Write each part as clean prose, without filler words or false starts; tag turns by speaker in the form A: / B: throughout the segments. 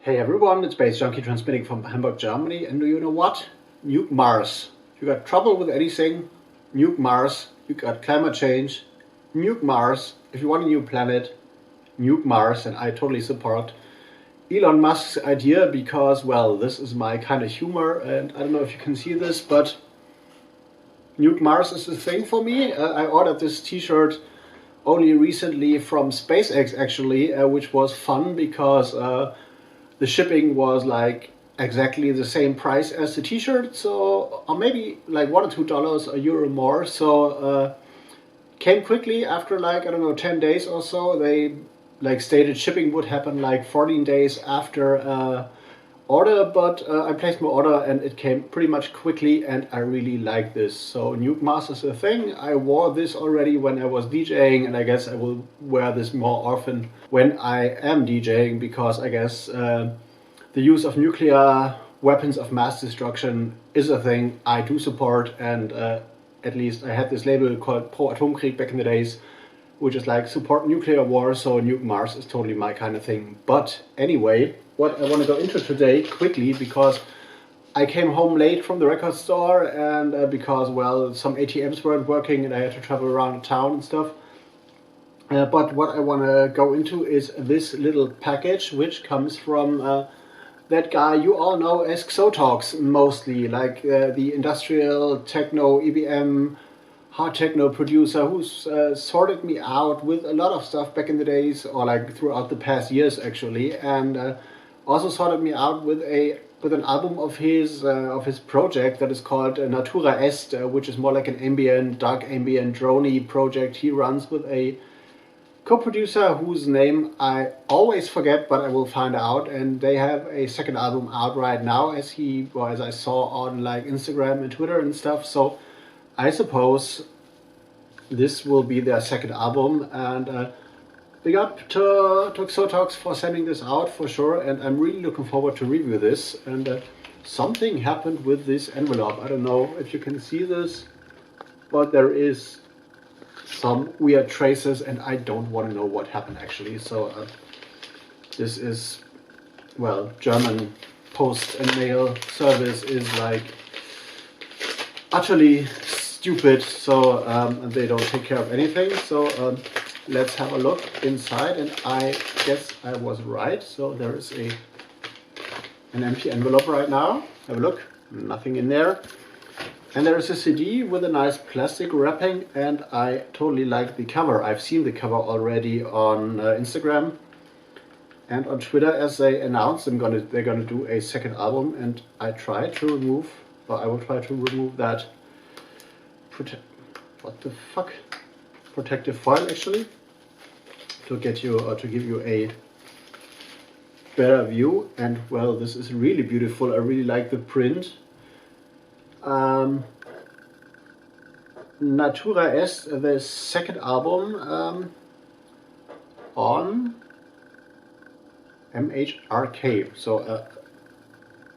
A: Hey everyone, it's baze.djunkiii transmitting from Hamburg, Germany, and do you know what? Nuke Mars. You got trouble with anything? Nuke Mars. You got climate change? Nuke Mars. If you want a new planet, nuke Mars, and I totally support Elon Musk's idea because, well, this is my kind of humor, and I don't know if you can see this, but nuke Mars is the thing for me. I ordered this t-shirt only recently from SpaceX actually, which was fun because the shipping was like exactly the same price as the t-shirt, so or maybe like $1 or $2 a euro more. So came quickly after like, I don't know, 10 days or so. They like stated shipping would happen like 14 days after order, but I placed my order and it came pretty much quickly, and I really like this. So Nuke Mars is a thing. I wore this already when I was DJing, and I guess I will wear this more often when I am DJing, because I guess the use of nuclear weapons of mass destruction is a thing I do support, and at least I had this label called Pro Atomkrieg back in the days, which is like support nuclear war, so Nuke Mars is totally my kind of thing. But anyway, what I want to go into today quickly, because I came home late from the record store, and because, well, some ATMs weren't working and I had to travel around town and stuff. But what I want to go into is this little package, which comes from that guy you all know as Xotox, mostly, like the industrial techno EBM hard techno producer who's sorted me out with a lot of stuff back in the days, or like throughout the past years actually, and also sorted me out with an album of his project that is called NATURA EST, which is more like an ambient, dark ambient droney project he runs with a co-producer whose name I always forget, but I will find out. And they have a second album out right now, as I saw on like Instagram and Twitter and stuff. So I suppose this will be their second album, and big up to Xotox for sending this out for sure, and I'm really looking forward to review this. And something happened with this envelope. I don't know if you can see this, but there is some weird traces, and I don't want to know what happened actually. So this is, well, German post and mail service is like utterly stupid, so and they don't take care of anything. So let's have a look inside, and I guess I was right. So there is an empty envelope right now. Have a look, nothing in there. And there is a CD with a nice plastic wrapping, and I totally like the cover. I've seen the cover already on Instagram and on Twitter, as they announced they're gonna do a second album, and I will try to remove that protective foil actually, to give you a better view. And well, this is really beautiful. I really like the print. Natura Est, the second album on MHRK. So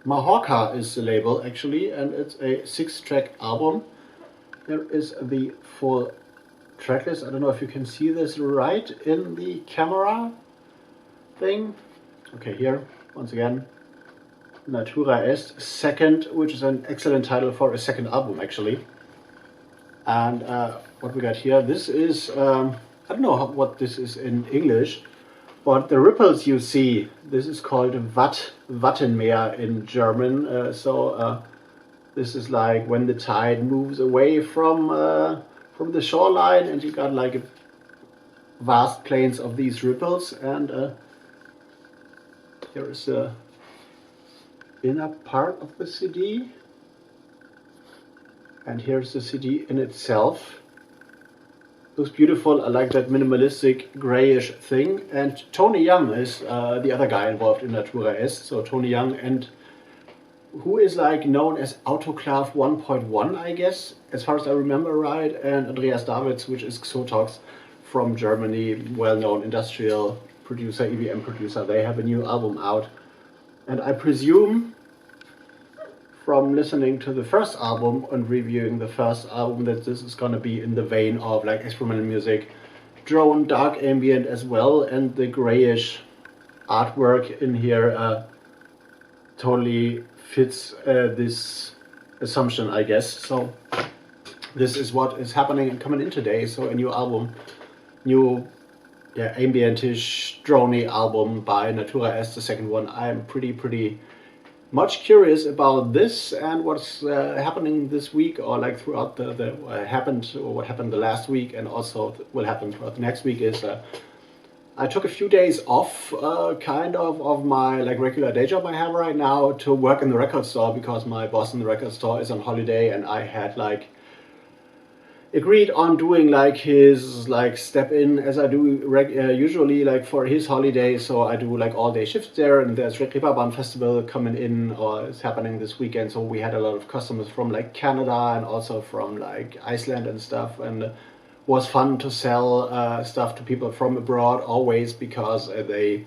A: Mahorca is the label actually, and it's a 6-track album. There is the full tracklist. I don't know if you can see this right in the camera thing. Okay, here once again, Natura Est second, which is an excellent title for a second album actually. And what we got here, this is I don't know what this is in English, but the ripples you see, this is called Wattenmeer in German. This is like when the tide moves away from the shoreline, and you got like vast plains of these ripples. And here is the inner part of the CD, and here's the CD in itself. Looks beautiful. I like that minimalistic grayish thing. And Tony Young is the other guy involved in Natura Est. So Tony Young, and who is like known as Autoclave 1.1, I guess, as far as I remember right, and Andreas, which is Xotox from Germany, well-known industrial producer, EBM producer. They have a new album out, and I presume from listening to the first album and reviewing the first album that this is gonna be in the vein of like experimental music, drone, dark ambient as well, and the grayish artwork in here totally fits this assumption, I guess. So this is what is happening and coming in today. So a new album, new ambientish droney album by Natura Est, the second one. I'm pretty much curious about this and what's happening this week, or like throughout the what happened the last week, and also will happen throughout the next week. Is I took a few days off kind of my like regular day job I have right now to work in the record store, because my boss in the record store is on holiday, and I had like agreed on doing like his like step in as I do usually like for his holiday. So I do like all day shifts there, and there's Reeperbahn Festival coming in, or it's happening this weekend. So we had a lot of customers from like Canada and also from like Iceland and stuff, and was fun to sell stuff to people from abroad always, because they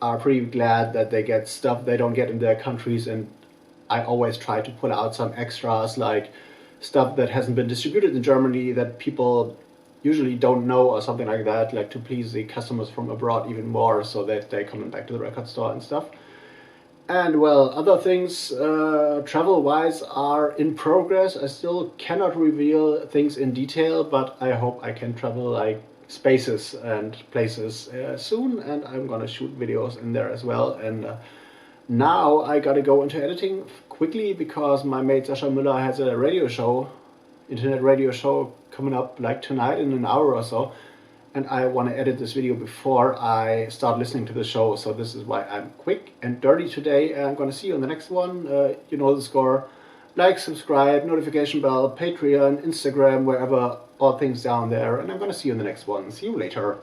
A: are pretty glad that they get stuff they don't get in their countries. And I always try to put out some extras, like stuff that hasn't been distributed in Germany that people usually don't know, or something like that, like to please the customers from abroad even more, so that they're coming back to the record store and stuff. And well, other things travel-wise are in progress. I still cannot reveal things in detail, but I hope I can travel like spaces and places soon, and I'm gonna shoot videos in there as well. And now I gotta go into editing quickly, because my mate Sascha Müller has a radio show, internet radio show, coming up like tonight in an hour or so, and I want to edit this video before I start listening to the show. So this is why I'm quick and dirty today, and I'm gonna see you on the next one. You know the score. Like, subscribe, notification bell, Patreon, Instagram, wherever, all things down there, and I'm gonna see you in the next one. See you later.